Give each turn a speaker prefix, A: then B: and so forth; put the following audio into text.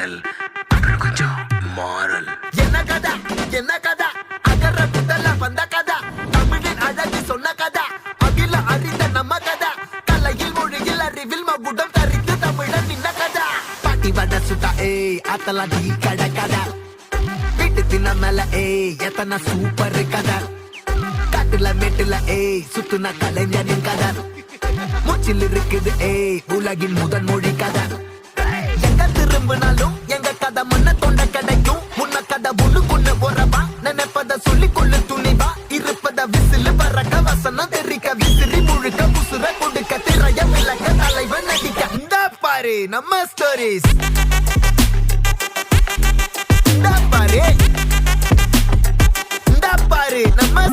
A: பாடல் அப்புறம் கொஞ்சம் மாறல்.
B: என்ன கதா என்ன கதா அகர முதல வந்த கதா தமிழின் அழகு சொன்ன கதா அகில அறிந்த நம்ம கதா கலையில் மொழியில் அறிவில் மகுடம் தரித்து தமிழன் நின்ன கதா பாட்டி வட சுட்டா ஏய் அத்தலா டீ கட கதா வீட்டு தின்ன மேல ஏய் எத்தனை சூப்பர் கதா காட்டுல மேட்டுல ஏய் சுத்துன கலைஞனின் கதா மூச்சில் இருக்குது ஏய் உலகின் முதன் மொழி கதா எங்க திரும்பினாலும் எங்க கதை மண்ண தொண்ட கிடைக்கும் முன்ன கதை புண்ணு உறவா நினைப்பத சொல்லி கொள்ளு துணிவா இருப்பத விசிலு பறக்க வசனம் தெரிக்க விசிறி முழுக்க புசுர கொடுக்க திரைய விளக்க தலைவன் நடிக்க இந்த பாரு நம்ம ஸ்டோரிஸ் இந்த பாரு நம்ம